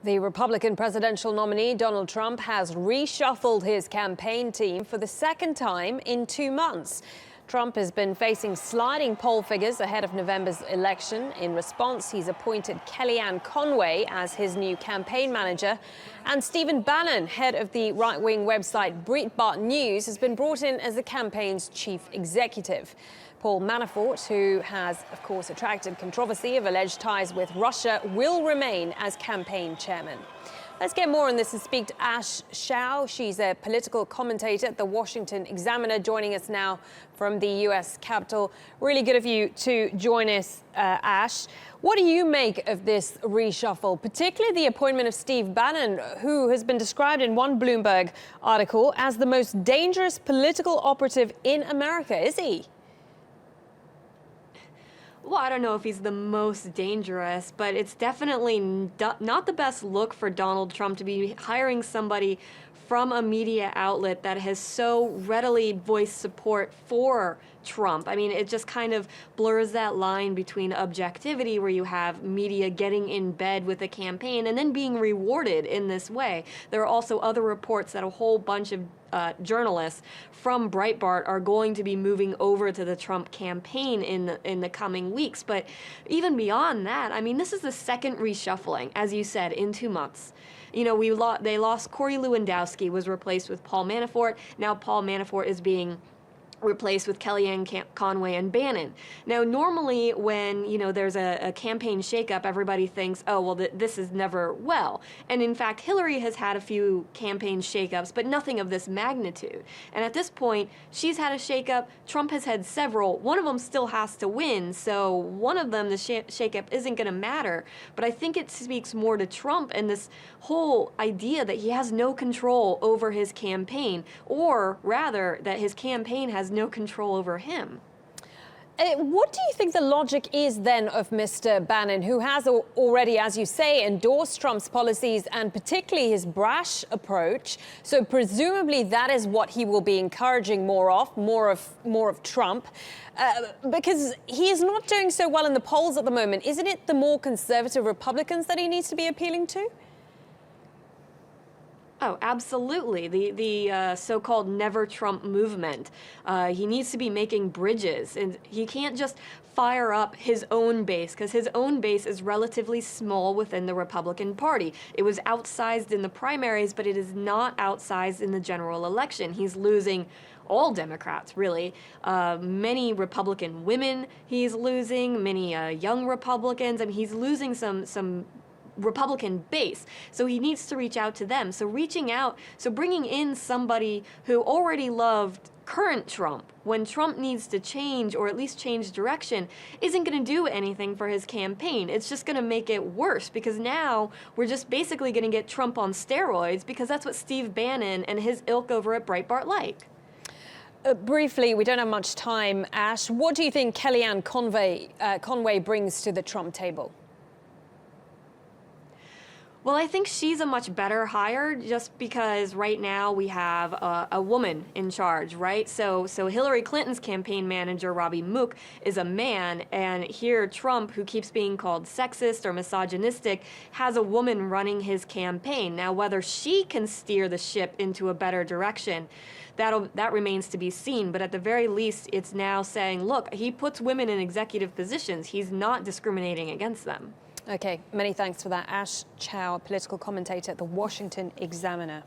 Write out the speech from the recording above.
The Republican presidential nominee, Donald Trump, has reshuffled his campaign team for the second time in 2 months. Trump has been facing sliding poll figures ahead of November's election. In response, he's appointed Kellyanne Conway as his new campaign manager. And Stephen Bannon, head of the right-wing website Breitbart News, has been brought in as the campaign's chief executive. Paul Manafort, who has, of course, attracted controversy of alleged ties with Russia, will remain as campaign chairman. Let's get more on this and speak to Ashe Schow. She's a political commentator at the Washington Examiner, joining us now from the U.S. Capitol. Really good of you to join us, Ashe. What do you make of this reshuffle, particularly the appointment of Steve Bannon, who has been described in one Bloomberg article as the most dangerous political operative in America? Is he? Well, I don't know if he's the most dangerous, but it's definitely not the best look for Donald Trump to be hiring somebody from a media outlet that has so readily voiced support for Trump. I mean, it just kind of blurs that line between objectivity, where you have media getting in bed with a campaign and then being rewarded in this way. There are also other reports that a whole bunch of journalists from Breitbart are going to be moving over to the Trump campaign in the coming weeks. But even beyond that, I mean, this is the second reshuffling, as you said, in 2 months. You know, they lost Corey Lewandowski, was replaced with Paul Manafort. Now Paul Manafort is being replaced with Kellyanne Conway and Bannon. Now, normally when, there's a campaign shakeup, everybody thinks, oh, well, this is never well. And in fact, Hillary has had a few campaign shakeups, but nothing of this magnitude. And at this point, she's had a shakeup. Trump has had several. One of them still has to win, so one of them, the shakeup, isn't going to matter. But I think it speaks more to Trump and this whole idea that he has no control over his campaign, or rather, that his campaign has no control over him. What do you think the logic is then of Mr. Bannon, who has already, as you say, endorsed Trump's policies and particularly his brash approach? So presumably that is what he will be encouraging more of Trump, because he is not doing so well in the polls at the moment. Isn't it the more conservative Republicans that he needs to be appealing to? Oh, absolutely. The so-called Never Trump movement. He needs to be making bridges, and he can't just fire up his own base, because his own base is relatively small within the Republican Party. It was outsized in the primaries, but it is not outsized in the general election. He's losing all Democrats, really. Many Republican women he's losing, many young Republicans. I mean, he's losing some Republican base. So he needs to reach out to them. So bringing in somebody who already loved current Trump, when Trump needs to change, or at least change direction, isn't going to do anything for his campaign. It's just going to make it worse, because now we're just basically going to get Trump on steroids, because that's what Steve Bannon and his ilk over at Breitbart like. Briefly, we don't have much time, Ashe. What do you think Kellyanne Conway brings to the Trump table? Well, I think she's a much better hire, just because right now we have a woman in charge, right? So Hillary Clinton's campaign manager, Robbie Mook, is a man, and here Trump, who keeps being called sexist or misogynistic, has a woman running his campaign. Now, whether she can steer the ship into a better direction, that remains to be seen. But at the very least, it's now saying, look, he puts women in executive positions. He's not discriminating against them. Okay, many thanks for that. Ashe Schow, political commentator at the Washington Examiner.